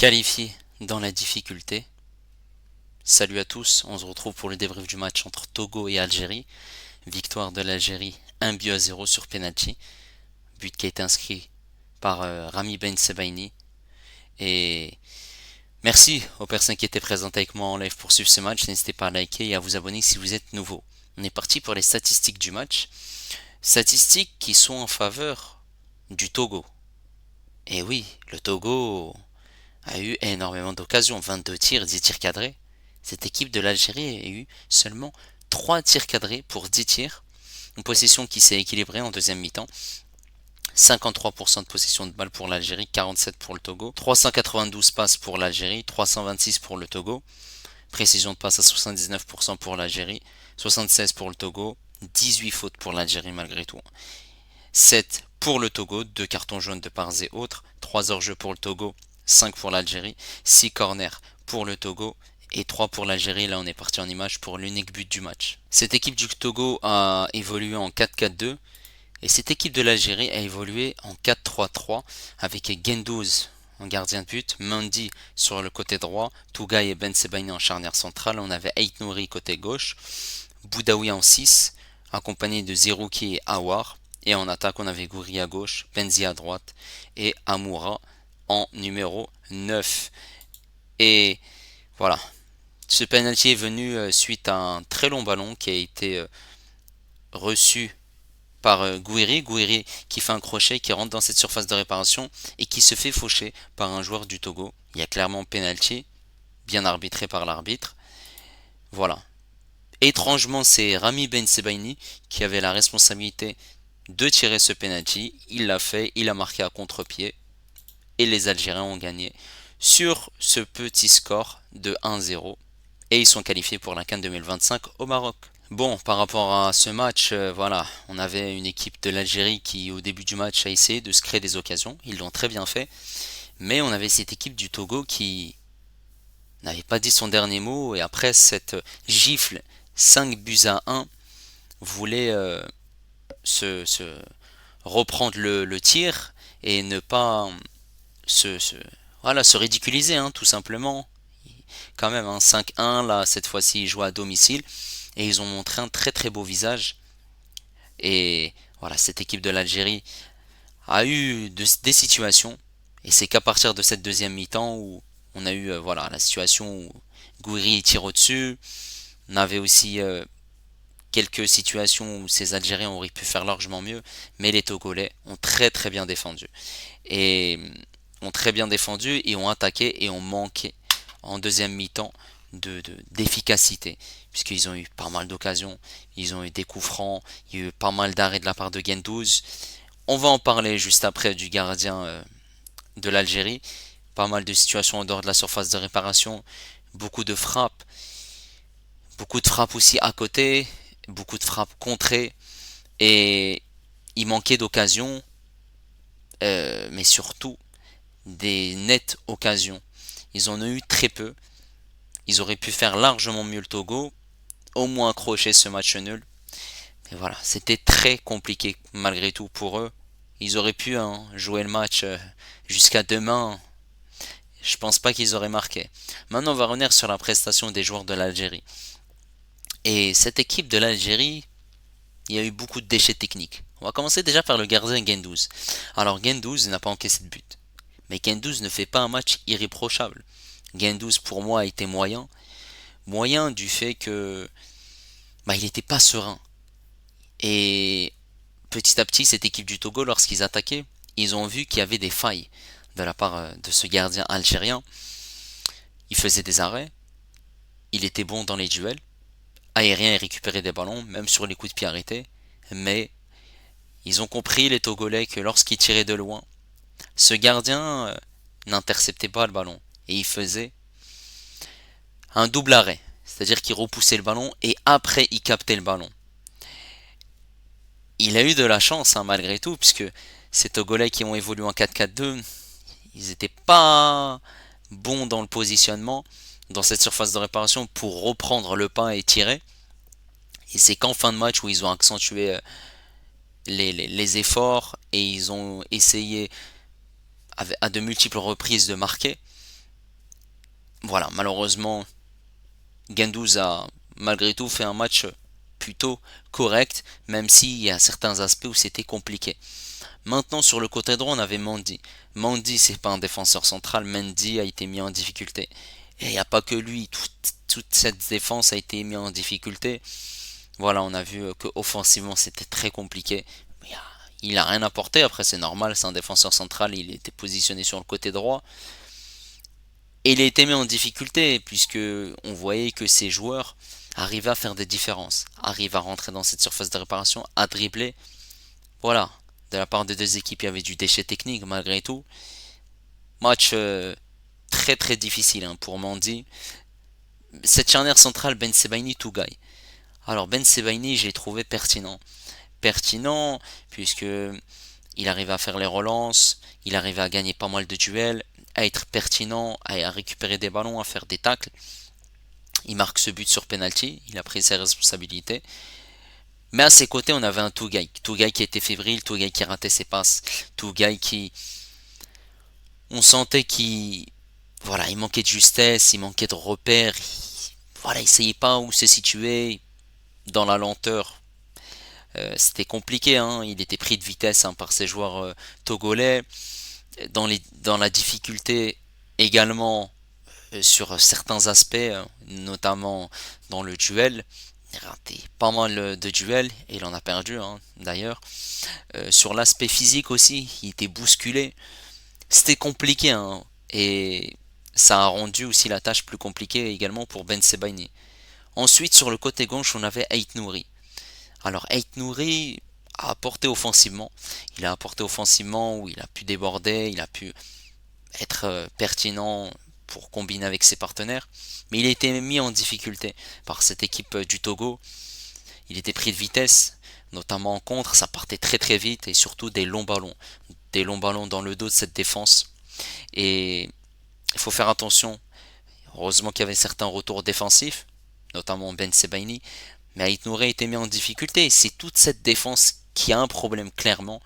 Qualifié dans la difficulté. Salut à tous, on se retrouve pour le débrief du match entre Togo et Algérie. Victoire de l'Algérie 1-0 sur penalty. But qui a été inscrit par Rami Ben Sebaini. Et merci aux personnes qui étaient présentes avec moi en live pour suivre ce match. N'hésitez pas à liker et à vous abonner si vous êtes nouveau. On est parti pour les statistiques du match. Statistiques qui sont en faveur du Togo. Et oui, le Togo a eu énormément d'occasions, 22 tirs, 10 tirs cadrés. Cette équipe de l'Algérie a eu seulement 3 tirs cadrés pour 10 tirs. Une possession qui s'est équilibrée en deuxième mi-temps. 53% de possession de balle pour l'Algérie, 47% pour le Togo. 392 passes pour l'Algérie, 326 pour le Togo. Précision de passe à 79% pour l'Algérie, 76% pour le Togo. 18 fautes pour l'Algérie malgré tout. 7 pour le Togo, 2 cartons jaunes de part et autres. 3 hors-jeu pour le Togo, 5 pour l'Algérie, 6 corners pour le Togo et 3 pour l'Algérie. Là on est parti en image pour l'unique but du match. Cette équipe du Togo a évolué en 4-4-2 et cette équipe de l'Algérie a évolué en 4-3-3 avec Guendouzi en gardien de but, Mendy sur le côté droit, Tougaï et Ben Sebaini en charnière centrale. On avait Ait Nouri côté gauche, Boudaoui en 6 accompagné de Zerouki et Awar. Et en attaque, on avait Gouiri à gauche, Benzi à droite et Amoura en numéro 9. Et voilà. Ce penalty est venu suite à un très long ballon qui a été reçu par Gouiri. Gouiri qui fait un crochet, qui rentre dans cette surface de réparation et qui se fait faucher par un joueur du Togo. Il y a clairement penalty, bien arbitré par l'arbitre. Voilà. Étrangement, c'est Rami Ben Sebaini qui avait la responsabilité de tirer ce penalty. Il l'a fait, il a marqué à contre-pied et les Algériens ont gagné sur ce petit score de 1-0 et ils sont qualifiés pour la CAN 2025 au Maroc. Bon, par rapport à ce match, voilà, on avait une équipe de l'Algérie qui au début du match a essayé de se créer des occasions, ils l'ont très bien fait, mais on avait cette équipe du Togo qui n'avait pas dit son dernier mot et après cette gifle 5-1 voulait se reprendre le tir et ne pas voilà, se ridiculiser, hein, tout simplement. Quand même, hein, 5-1, là, cette fois-ci, ils jouent à domicile et ils ont montré un très très beau visage. Et voilà, cette équipe de l'Algérie a eu des situations et c'est qu'à partir de cette deuxième mi-temps où on a eu voilà, la situation où Gouiri tire au-dessus. On avait aussi quelques situations où ces Algériens auraient pu faire largement mieux, mais les Togolais ont très très bien défendu. Et ont très bien défendu et ont attaqué et ont manqué en deuxième mi-temps d'efficacité, puisqu'ils ont eu pas mal d'occasions, ils ont eu des coups francs, il y a eu pas mal d'arrêts de la part de Guendouzi. On va en parler juste après du gardien de l'Algérie. Pas mal de situations en dehors de la surface de réparation, beaucoup de frappes, beaucoup de frappes aussi à côté, beaucoup de frappes contrées et il manquait d'occasions, mais surtout des nettes occasions. Ils en ont eu très peu. Ils auraient pu faire largement mieux le Togo, au moins accrocher ce match nul. Mais voilà, c'était très compliqué malgré tout pour eux. Ils auraient pu jouer le match jusqu'à demain. Je pense pas qu'ils auraient marqué. Maintenant, on va revenir sur la prestation des joueurs de l'Algérie. Et cette équipe de l'Algérie, il y a eu beaucoup de déchets techniques. On va commencer déjà par le gardien Guendouzi. Alors Guendouzi n'a pas encaissé de but. Mais Guendouzi ne fait pas un match irréprochable. Guendouzi pour moi a été moyen. Moyen du fait que il n'était pas serein. Et petit à petit, cette équipe du Togo, lorsqu'ils attaquaient, ils ont vu qu'il y avait des failles de la part de ce gardien algérien. Il faisait des arrêts, il était bon dans les duels, aérien et récupérait des ballons, même sur les coups de pied arrêtés. Mais ils ont compris, les Togolais, que lorsqu'il tirait de loin, ce gardien n'interceptait pas le ballon. Et il faisait un double arrêt. C'est-à-dire qu'il repoussait le ballon et après il captait le ballon. Il a eu de la chance malgré tout, puisque ces Togolais qui ont évolué en 4-4-2, ils n'étaient pas bons dans le positionnement, dans cette surface de réparation pour reprendre le pas et tirer. Et c'est qu'en fin de match où ils ont accentué les efforts et ils ont essayé à de multiples reprises de marquer. Voilà, malheureusement, Guendouzi a malgré tout fait un match plutôt correct, même s'il y a certains aspects où c'était compliqué. Maintenant, sur le côté droit, on avait Mendy. Mendy, c'est pas un défenseur central. Mendy a été mis en difficulté. Et il n'y a pas que lui. Toute cette défense a été mise en difficulté. Voilà, on a vu que offensivement, c'était très compliqué. Il a rien apporté. Après, c'est normal. C'est un défenseur central. Il était positionné sur le côté droit. Et il a été mis en difficulté puisque on voyait que ses joueurs arrivaient à faire des différences, arrivent à rentrer dans cette surface de réparation, à dribbler. Voilà, de la part des deux équipes, il y avait du déchet technique malgré tout. Match très très difficile hein, pour Mandy. Cette charnière centrale Ben Sebaini Tougaï. Alors Ben Sebaini, je l'ai trouvé pertinent. Pertinent puisque il arrivait à faire les relances, il arrivait à gagner pas mal de duels, à être pertinent, à récupérer des ballons, à faire des tacles. Il marque ce but sur penalty, il a pris ses responsabilités. Mais à ses côtés, on avait un Tougaï. Tougaï qui était fébrile, Tougaï qui ratait ses passes, Tougaï qui... On sentait qu'il... Voilà, il manquait de justesse, il manquait de repères. Voilà, il essayait pas où se situer dans la lenteur. C'était compliqué, hein. Il était pris de vitesse hein, par ses joueurs togolais. Dans la difficulté également sur certains aspects, notamment dans le duel. Il a raté pas mal de duels et il en a perdu hein, d'ailleurs. Sur l'aspect physique aussi, il était bousculé. C'était compliqué hein, et ça a rendu aussi la tâche plus compliquée également pour Ben Sebaini. Ensuite, sur le côté gauche, on avait Ait Nouri. Alors, Ait Nouri a apporté offensivement. Il a apporté offensivement où il a pu déborder, il a pu être pertinent pour combiner avec ses partenaires. Mais il a été mis en difficulté par cette équipe du Togo. Il était pris de vitesse, notamment en contre, ça partait très très vite et surtout des longs ballons. Des longs ballons dans le dos de cette défense. Et il faut faire attention. Heureusement qu'il y avait certains retours défensifs, notamment Ben Sebaini, mais Ait Nouri a été mis en difficulté. C'est toute cette défense qui a un problème clairement.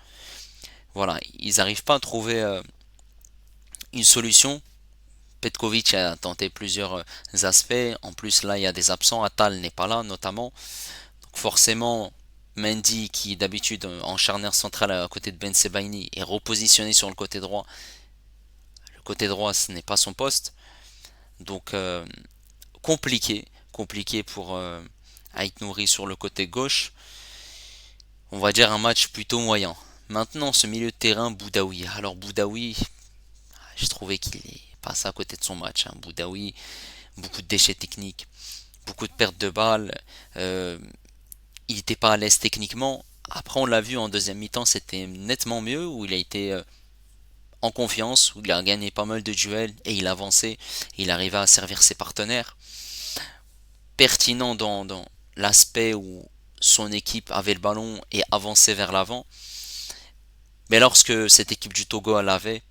Voilà, ils n'arrivent pas à trouver une solution. Petkovic a tenté plusieurs aspects. En plus, là, il y a des absents. Atal n'est pas là, notamment. Donc, forcément, Mendy, qui d'habitude en charnière centrale à côté de Ben Sebaini, est repositionné sur le côté droit. Le côté droit, ce n'est pas son poste. Donc, compliqué pour Ait Nouri sur le côté gauche. On va dire un match plutôt moyen. Maintenant, ce milieu de terrain, Boudaoui. Alors, Boudaoui, j'ai trouvé qu'il est passé à côté de son match. Hein. Boudaoui, beaucoup de déchets techniques, beaucoup de pertes de balles. Il n'était pas à l'aise techniquement. Après, on l'a vu en deuxième mi-temps, c'était nettement mieux, où il a été en confiance, où il a gagné pas mal de duels et il avançait. Et il arrivait à servir ses partenaires. Pertinent dans l'aspect où son équipe avait le ballon et avançait vers l'avant. Mais lorsque cette équipe du Togo l'avait,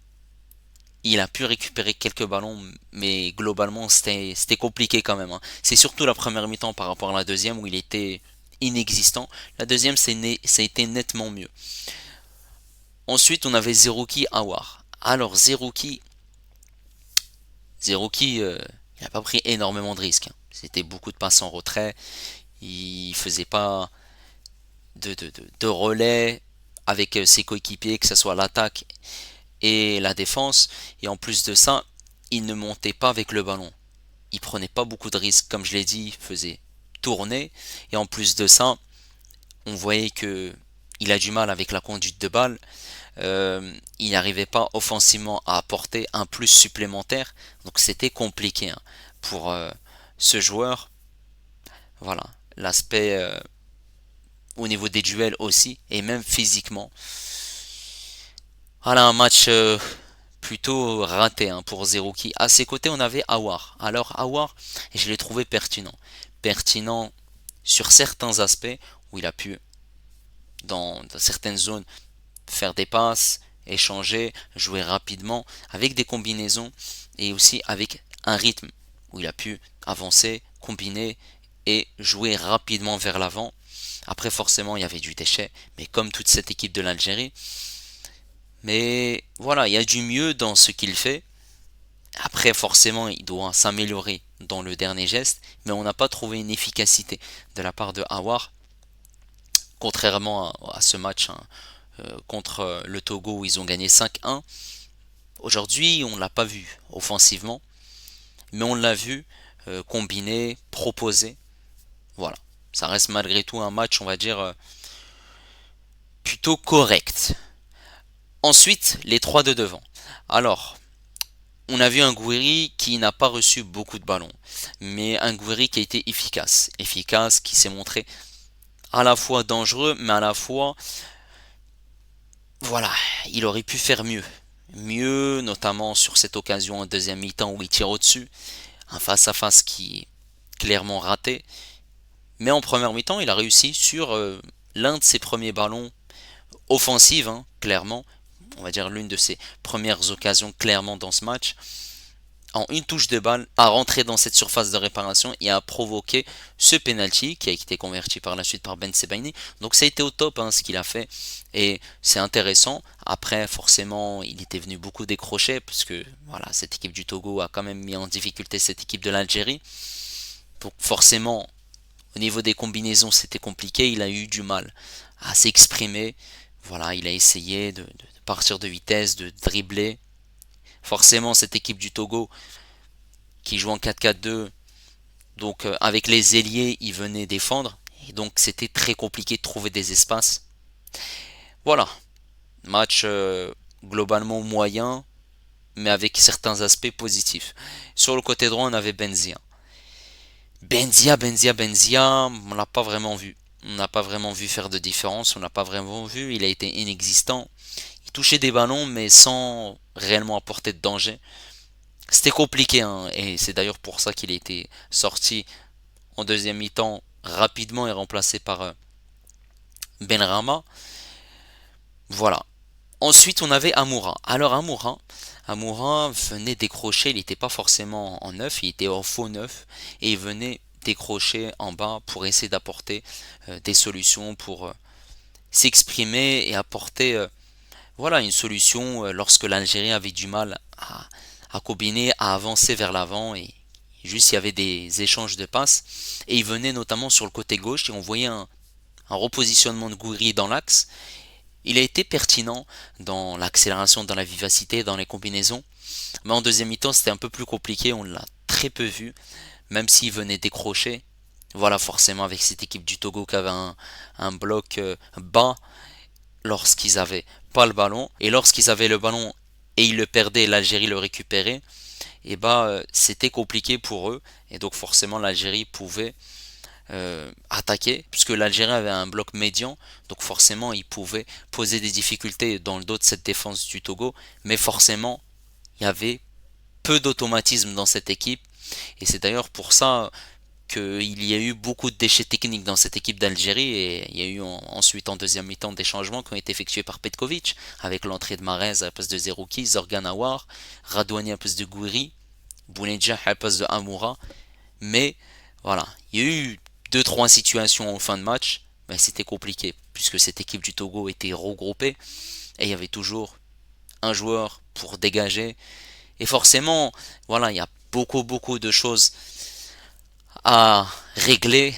il a pu récupérer quelques ballons, mais globalement c'était compliqué quand même. Hein. C'est surtout la première mi-temps par rapport à la deuxième où il était inexistant. La deuxième, ça a été nettement mieux. Ensuite, on avait Zerouki Awar. Alors Zerouki, il n'a pas pris énormément de risques. Hein. C'était beaucoup de passes en retrait. Il faisait pas de relais avec ses coéquipiers, que ce soit l'attaque et la défense. Et en plus de ça, il ne montait pas avec le ballon. Il prenait pas beaucoup de risques, comme je l'ai dit, il faisait tourner. Et en plus de ça, on voyait que il a du mal avec la conduite de balle. Il n'arrivait pas offensivement à apporter un plus supplémentaire. Donc c'était compliqué hein, pour ce joueur. Voilà, l'aspect au niveau des duels aussi, et même physiquement. Voilà un match plutôt raté hein, pour Zerouki. À ses côtés, on avait Awar. Alors Awar, je l'ai trouvé pertinent. Pertinent sur certains aspects où il a pu, dans certaines zones, faire des passes, échanger, jouer rapidement, avec des combinaisons et aussi avec un rythme où il a pu avancer, combiner et jouer rapidement vers l'avant. Après, forcément, il y avait du déchet, mais comme toute cette équipe de l'Algérie. Mais voilà, il y a du mieux dans ce qu'il fait. Après, Après, forcément, il doit s'améliorer dans le dernier geste, mais on n'a pas trouvé une efficacité de la part de Aouar, contrairement à ce match hein, contre le Togo où ils ont gagné 5-1. Aujourd'hui, on ne l'a pas vu offensivement, mais on l'a vu combiner, proposer. Voilà. Ça reste malgré tout un match, on va dire, plutôt correct. Ensuite, les trois de devant. Alors, on a vu un Gouiri qui n'a pas reçu beaucoup de ballons, mais un Gouiri qui a été efficace. Efficace, qui s'est montré à la fois dangereux, mais à la fois, voilà, il aurait pu faire mieux. Mieux, notamment sur cette occasion en deuxième mi-temps où il tire au-dessus. Un face-à-face qui est clairement raté. Mais en première mi-temps, il a réussi sur l'un de ses premiers ballons offensifs, hein, clairement. On va dire l'une de ses premières occasions clairement dans ce match. En une touche de balle, à rentrer dans cette surface de réparation et à provoquer ce penalty qui a été converti par la suite par Ben Sebaini. Donc ça a été au top hein, ce qu'il a fait et c'est intéressant. Après forcément il était venu beaucoup décrocher parce que voilà, cette équipe du Togo a quand même mis en difficulté cette équipe de l'Algérie. Donc forcément au niveau des combinaisons c'était compliqué, il a eu du mal à s'exprimer. Voilà, il a essayé de partir de vitesse, de dribbler. Forcément cette équipe du Togo qui joue en 4-4-2, donc avec les ailiers, ils venaient défendre, et donc c'était très compliqué de trouver des espaces. Voilà, match globalement moyen, mais avec certains aspects positifs. Sur le côté droit, on avait Benzia. Benzia, on l'a pas vraiment vu. On n'a pas vraiment vu faire de différence, on l'a pas vraiment vu, il a été inexistant. Il touchait des ballons, mais sans réellement apporter de danger. C'était compliqué, hein, et c'est d'ailleurs pour ça qu'il a été sorti en deuxième mi-temps rapidement et remplacé par Benrahma. Voilà. Ensuite, on avait Amoura. Alors Amoura venait décrocher, il n'était pas forcément en neuf, il était en faux neuf, et il venait décrocher en bas pour essayer d'apporter des solutions, pour s'exprimer et apporter voilà, une solution lorsque l'Algérie avait du mal à combiner, à avancer vers l'avant et juste il y avait des échanges de passes et il venait notamment sur le côté gauche et on voyait un repositionnement de Gouiri dans l'axe. Il a été pertinent dans l'accélération, dans la vivacité, dans les combinaisons, mais en deuxième mi-temps c'était un peu plus compliqué, on l'a très peu vu, même s'il venait décrocher. Voilà, forcément avec cette équipe du Togo qui avait un bloc bas lorsqu'ils avaient pas le ballon et lorsqu'ils avaient le ballon et ils le perdaient, l'Algérie le récupérait, et bah c'était compliqué pour eux et donc forcément l'Algérie pouvait attaquer puisque l'Algérie avait un bloc médian, donc forcément ils pouvaient poser des difficultés dans le dos de cette défense du Togo, mais forcément il y avait peu d'automatisme dans cette équipe et c'est d'ailleurs pour ça qu'il y a eu beaucoup de déchets techniques dans cette équipe d'Algérie et il y a eu ensuite en deuxième mi-temps des changements qui ont été effectués par Petkovic avec l'entrée de Mahrez à la place de Zerouki, Zorgan Aouar, Radouani à la place de Gouiri, Bounedjah à la place de Amoura. Mais voilà, il y a eu deux trois situations en fin de match, mais c'était compliqué puisque cette équipe du Togo était regroupée et il y avait toujours un joueur pour dégager et forcément voilà, il y a beaucoup de choses à régler,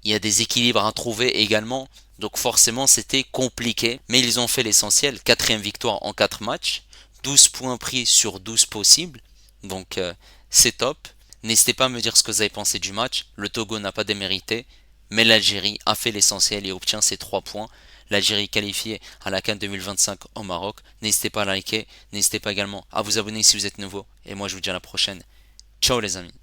il y a des équilibres à trouver également, donc forcément c'était compliqué, mais ils ont fait l'essentiel, quatrième victoire en 4 matchs, 12 points pris sur 12 possibles, donc c'est top. N'hésitez pas à me dire ce que vous avez pensé du match, le Togo n'a pas démérité, mais l'Algérie a fait l'essentiel et obtient ses 3 points. L'Algérie qualifiée à la CAN 2025 au Maroc. N'hésitez pas à liker, n'hésitez pas également à vous abonner si vous êtes nouveau, et moi je vous dis à la prochaine. Ciao les amis.